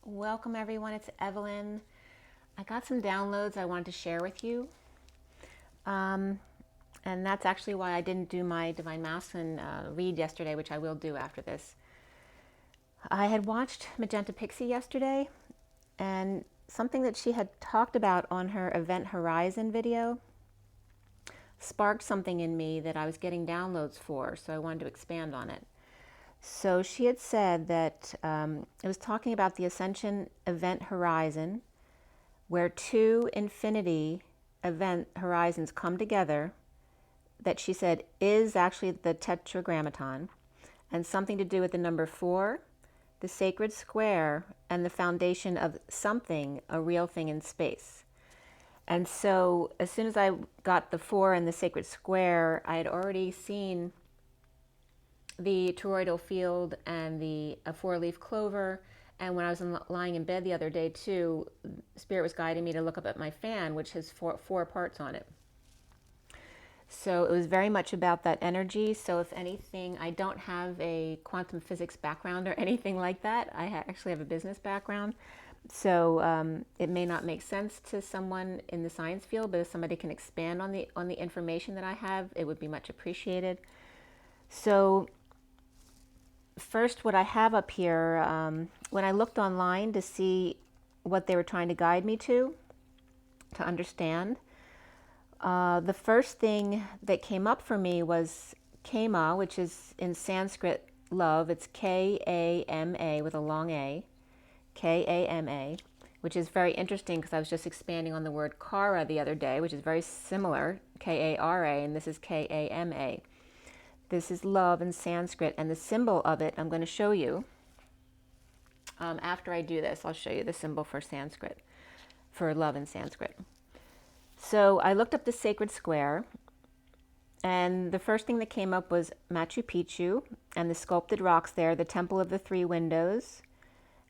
Welcome everyone, it's Evelyn. I got some downloads I wanted to share with you. And that's actually why I didn't do my Divine Masculine read yesterday, which I will do after this. I had watched Magenta Pixie yesterday, and something that she had talked about on her Event Horizon video sparked something in me that I was getting downloads for, so I wanted to expand on it. So she had said that it was talking about the Ascension Event Horizon, where two infinity event horizons come together, that she said is actually the Tetragrammaton, and something to do with the number 4, the sacred square, and the foundation of something, a real thing in space. And so as soon as I got the 4 and the sacred square, I had already seen the toroidal field and the 4-leaf clover. And when I was lying in bed the other day too, Spirit was guiding me to look up at my fan, which has four parts on it. So it was very much about that energy. So if anything, I don't have a quantum physics background or anything like that. I actually have a business background. So it may not make sense to someone in the science field, but if somebody can expand on the information that I have, it would be much appreciated. So first, what I have up here, when I looked online to see what they were trying to guide me to understand, the first thing that came up for me was Kama, which is in Sanskrit love. It's K-A-M-A with a long A, K-A-M-A, which is very interesting because I was just expanding on the word Kara the other day, which is very similar, K-A-R-A, and this is K-A-M-A. This is love in Sanskrit, and the symbol of it I'm going to show you. After I do this, I'll show you the symbol for Sanskrit, for love in Sanskrit. So I looked up the sacred square, and the first thing that came up was Machu Picchu and the sculpted rocks there, the Temple of the Three Windows,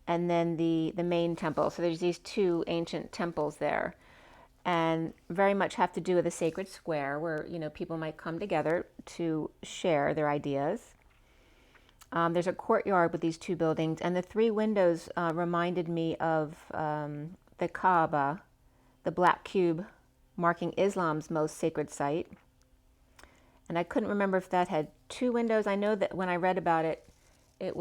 and then the main temple. So there's these two ancient temples there, and very much have to do with a sacred square where, you know, people might come together to share their ideas. There's a courtyard with these two buildings, and the three windows reminded me of the Kaaba, the black cube marking Islam's most sacred site. And I couldn't remember if that had two windows. I know that when I read about it, it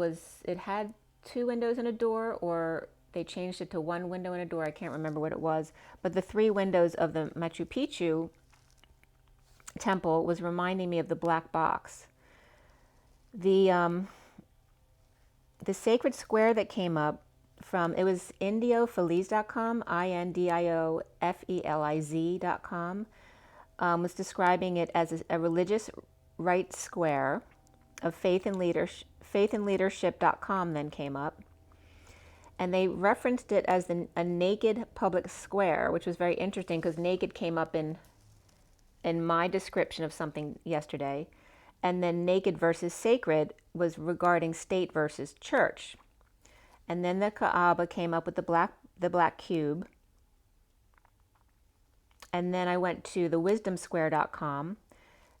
had two windows and a door, or they changed it to one window and a door. I can't remember what it was. But the three windows of the Machu Picchu temple was reminding me of the black box. The sacred square that came up from, it was indiofeliz.com, INDIOFELIZ.com, was describing it as a religious right square. Of faithandleadership.com then came up. And they referenced it as a naked public square, which was very interesting because naked came up in my description of something yesterday. And then naked versus sacred was regarding state versus church. And then the Kaaba came up with the black cube. And then I went to the wisdomsquare.com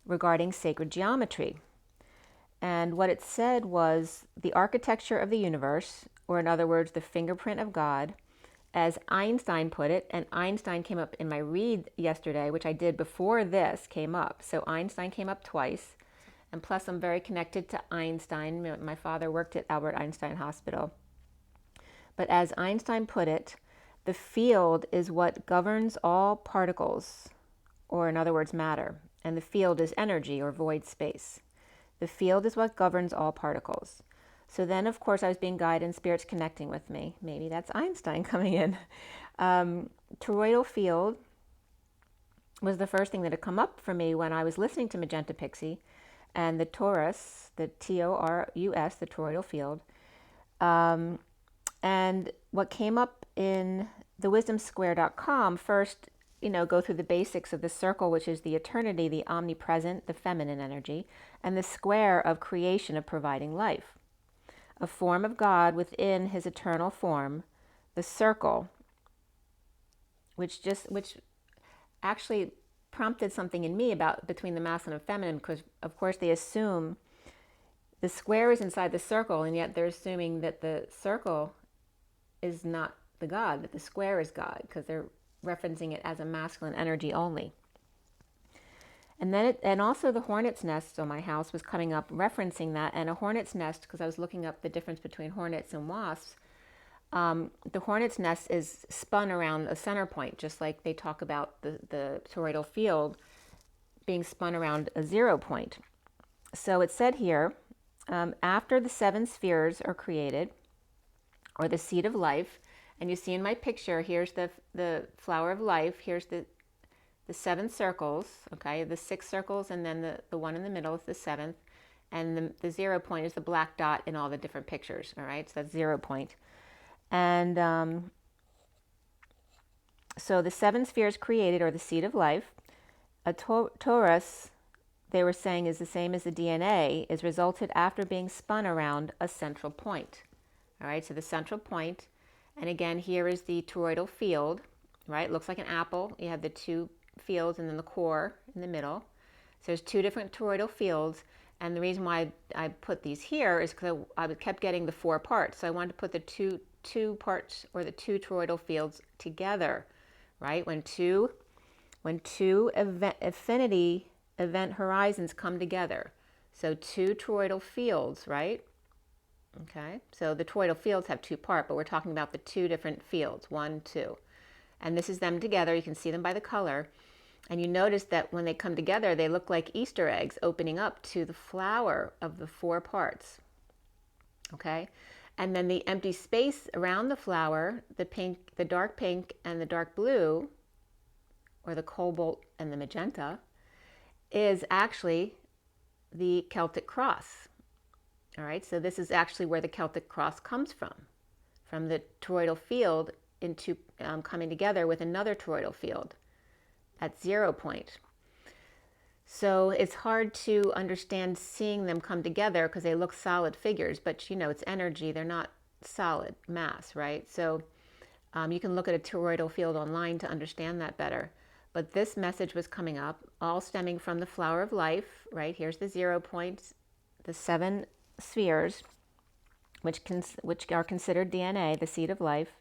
regarding sacred geometry. And what it said was the architecture of the universe, or in other words, the fingerprint of God, as Einstein put it. And Einstein came up in my read yesterday, which I did before this came up. So Einstein came up twice. And plus, I'm very connected to Einstein. My father worked at Albert Einstein Hospital. But as Einstein put it, the field is what governs all particles, or in other words, matter. And the field is energy, or void space. The field is what governs all particles. So then, of course, I was being guided and Spirit's connecting with me. Maybe that's Einstein coming in. Toroidal Field was the first thing that had come up for me when I was listening to Magenta Pixie, and the Torus, the T-O-R-U-S, the Toroidal Field. And what came up in the wisdomsquare.com, first, you know, go through the basics of the circle, which is the eternity, the omnipresent, the feminine energy, and the square of creation, of providing life. A form of God within his eternal form, the circle, which actually prompted something in me about between the masculine and feminine, because of course they assume the square is inside the circle, and yet they're assuming that the circle is not the God, that the square is God, because they're referencing it as a masculine energy only. And then and also the hornet's nest on my house was coming up referencing that. And a hornet's nest, because I was looking up the difference between hornets and wasps, the hornet's nest is spun around a center point, just like they talk about the toroidal field being spun around a 0 point. So it said here, after the 7 spheres are created, or the seed of life, and you see in my picture, here's the flower of life, here's the 7 circles, okay, the 6 circles, and then the one in the middle is the 7th, and the 0 point is the black dot in all the different pictures, all right, so that's 0 point. And so the 7 spheres created, or the seed of life, a torus, they were saying, is the same as the DNA, is resulted after being spun around a central point. All right, so the central point, and again, here is the toroidal field, right? It looks like an apple. You have the 2 fields and then the core in the middle. So there's 2 different toroidal fields, and the reason why I put these here is because I kept getting the 4 parts. So I wanted to put the two parts, or the 2 toroidal fields together, right? When two affinity event horizons come together. So 2 toroidal fields, right? Okay, so the toroidal fields have 2 parts, but we're talking about the 2 different fields, 1, 2. And this is them together. You can see them by the color. And you notice that when they come together, they look like Easter eggs opening up to the flower of the 4 parts. Okay, and then the empty space around the flower, the pink, the dark pink, and the dark blue, or the cobalt and the magenta, is actually the Celtic Cross. All right, so this is actually where the Celtic Cross comes from the toroidal field into coming together with another toroidal field at 0 point. So it's hard to understand seeing them come together because they look solid figures, but you know, it's energy, they're not solid mass, right? So you can look at a toroidal field online to understand that better. But this message was coming up, all stemming from the flower of life, right? Here's the 0 points, the 7 spheres, which are considered DNA, the seed of life,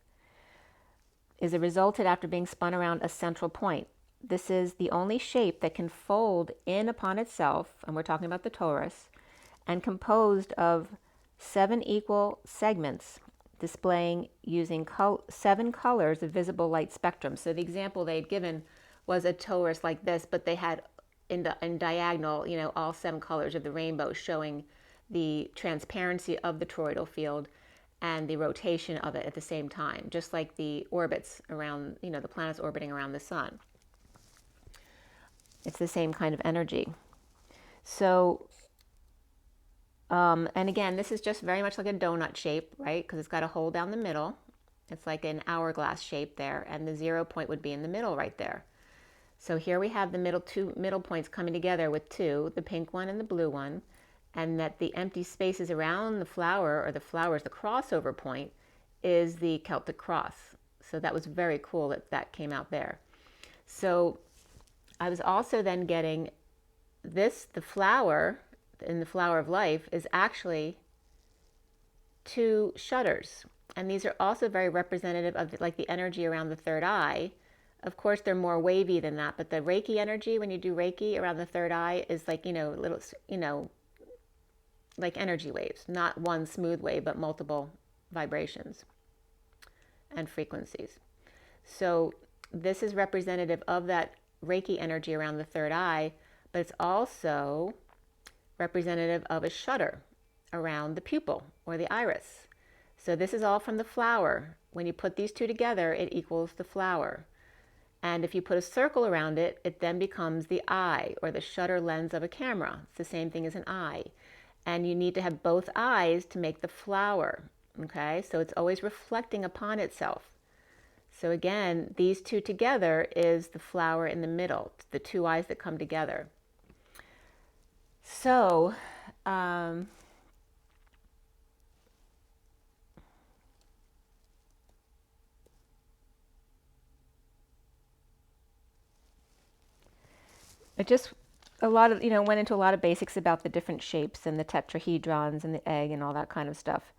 is resulted after being spun around a central point. This is the only shape that can fold in upon itself, and we're talking about the torus, and composed of 7 equal segments displaying using 7 colors of visible light spectrum. So the example they had given was a torus like this, but they had in diagonal, you know, all 7 colors of the rainbow, showing the transparency of the toroidal field and the rotation of it at the same time, just like the orbits around, you know, the planets orbiting around the sun. It's the same kind of energy. So, and again, this is just very much like a donut shape, right? Because it's got a hole down the middle. It's like an hourglass shape there, and the 0 point would be in the middle right there. So here we have the 2 middle points coming together with 2, the pink one and the blue one, and that the empty spaces around the flower, or the flower is the crossover point, is the Celtic Cross. So that was very cool that that came out there. So I was also then getting this, the flower in the flower of life is actually 2 shutters. And these are also very representative of like the energy around the third eye. Of course, they're more wavy than that, but the Reiki energy, when you do Reiki around the third eye, is like, you know, little, you know, like energy waves, not one smooth wave, but multiple vibrations and frequencies. So this is representative of that Reiki energy around the third eye, but it's also representative of a shutter around the pupil or the iris. So this is all from the flower. When you put these 2 together, it equals the flower. And if you put a circle around it, it then becomes the eye, or the shutter lens of a camera. It's the same thing as an eye. And you need to have both eyes to make the flower, okay? So it's always reflecting upon itself. So again, these 2 together is the flower in the middle, the 2 eyes that come together. So, it just a lot of, you know, went into a lot of basics about the different shapes and the tetrahedrons and the egg and all that kind of stuff.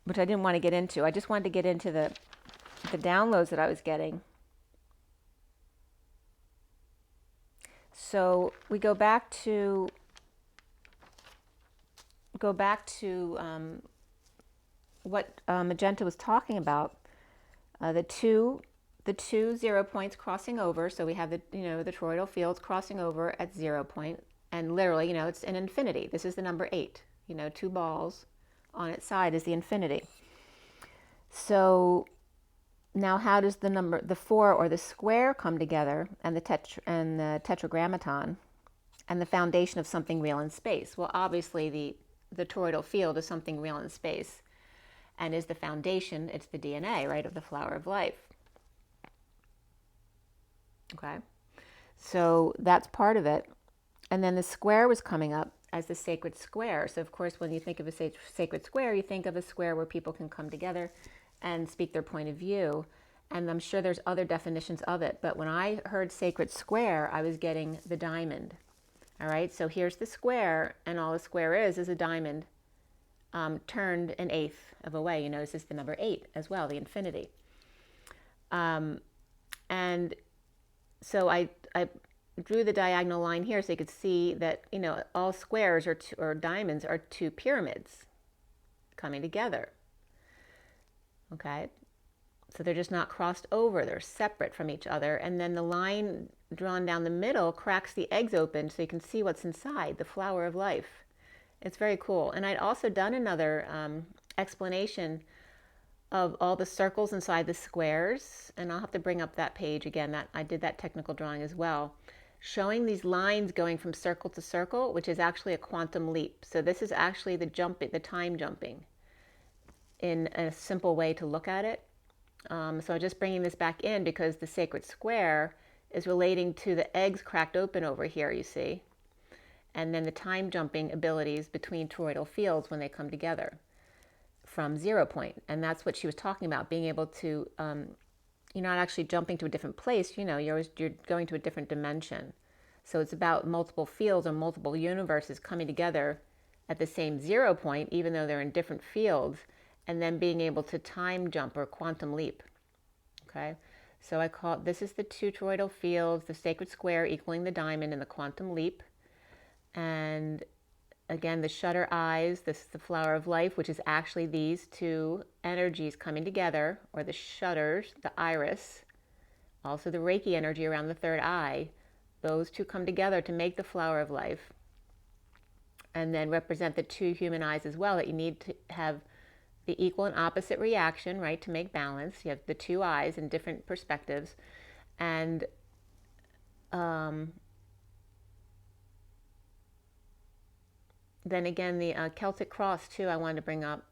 which I didn't want to get into. I just wanted to get into the downloads that I was getting. So we go back to what Magenta was talking about. The two 0 points crossing over. So we have the toroidal fields crossing over at 0 point, and literally, it's an infinity. This is the number 8. 2 balls on its side is the infinity. So now, how does the 4 or the square come together, and the tetragrammaton, and the foundation of something real in space? Well, obviously, the toroidal field is something real in space, and is the foundation. It's the DNA, right, of the flower of life. Okay, so that's part of it. And then the square was coming up as the sacred square. So, of course, when you think of a sacred square, you think of a square where people can come together and speak their point of view. And I'm sure there's other definitions of it. But when I heard sacred square, I was getting the diamond. All right, so here's the square, and all the square is a diamond turned an eighth of a way. You notice it's the number 8 as well, the infinity. And so I drew the diagonal line here so you could see that, all squares or diamonds are 2 pyramids coming together. Okay, so they're just not crossed over, they're separate from each other. And then the line drawn down the middle cracks the eggs open so you can see what's inside, the flower of life. It's very cool. And I'd also done another explanation of all the circles inside the squares, and I'll have to bring up that page again. That I did that technical drawing as well, showing these lines going from circle to circle, which is actually a quantum leap. So this is actually the time jumping, in a simple way to look at it. So I'm just bringing this back in because the sacred square is relating to the eggs cracked open over here, you see, and then the time jumping abilities between toroidal fields when they come together from 0 point. And that's what she was talking about, being able to, you're not actually jumping to a different place, you're going to a different dimension. So it's about multiple fields or multiple universes coming together at the same 0 point, even though they're in different fields, and then being able to time jump or quantum leap. Okay, so I call this is the 2 toroidal fields, the sacred square equaling the diamond, and the quantum leap. And again, the shutter eyes, this is the flower of life, which is actually these 2 energies coming together, or the shutters, the iris, also the Reiki energy around the 3rd eye. Those 2 come together to make the flower of life, and then represent the 2 human eyes as well, that you need to have the equal and opposite reaction, right, to make balance. You have the 2 eyes in different perspectives. And then again, the Celtic Cross too, I wanted to bring up.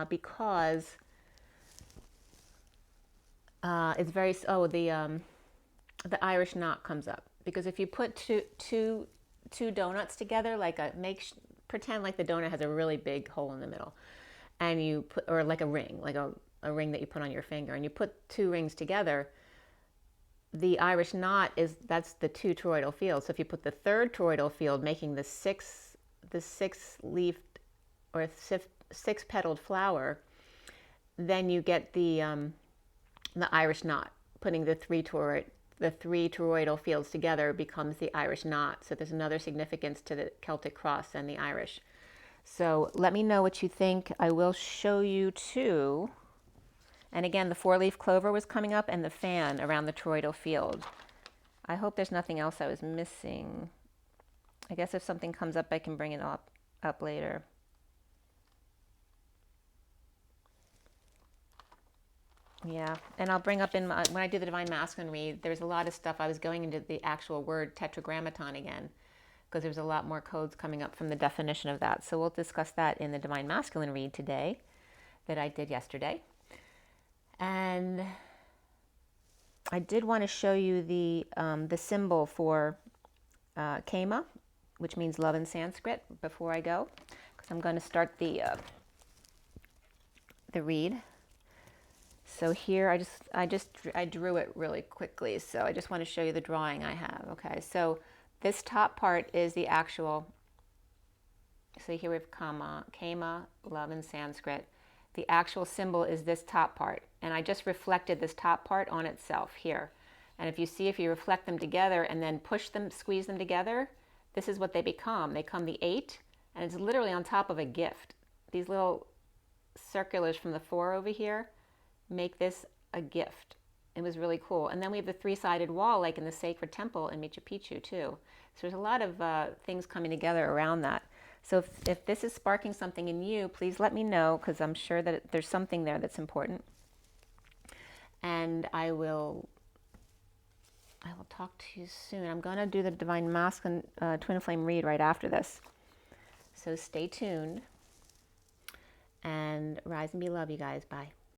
Because it's very, the Irish knot comes up. Because if you put two donuts together, pretend like the donut has a really big hole in the middle, and you put, or like a ring, a ring that you put on your finger, and you put 2 rings together, the Irish knot that's the 2 toroidal fields. So if you put the 3rd toroidal field, making the 6 leafed or 6 petaled flower, then you get the Irish knot. Putting the 3 toroidal fields together becomes the Irish knot. So there's another significance to the Celtic Cross and the Irish. So let me know what you think. I will show you too. And again, the 4-leaf clover was coming up, and the fan around the toroidal field. I hope there's nothing else I was missing. I guess if something comes up, I can bring it up later. Yeah, and I'll bring up when I do the Divine Masculine read, there's a lot of stuff. I was going into the actual word tetragrammaton again, because there's a lot more codes coming up from the definition of that. So we'll discuss that in the Divine Masculine read today that I did yesterday. And I did want to show you the symbol for Kema, which means love in Sanskrit, before I go, because I'm going to start the read. So here I drew it really quickly, so I just want to show you the drawing I have. Okay, so this top part is the actual So here we have kama, love in Sanskrit. The actual symbol is this top part. And I just reflected this top part on itself here. And if you reflect them together and then push them, squeeze them together, this is what they become. They become the 8, and it's literally on top of a gift. These little circulars from the 4 over here make this a gift. It was really cool. And then we have the 3-sided wall, like in the sacred temple in Machu Picchu too. So there's a lot of things coming together around that. So if this is sparking something in you, please let me know, because I'm sure that there's something there that's important. And I will talk to you soon. I'm going to do the Divine Masculine Twin Flame read right after this. So stay tuned. And rise and be love, you guys. Bye.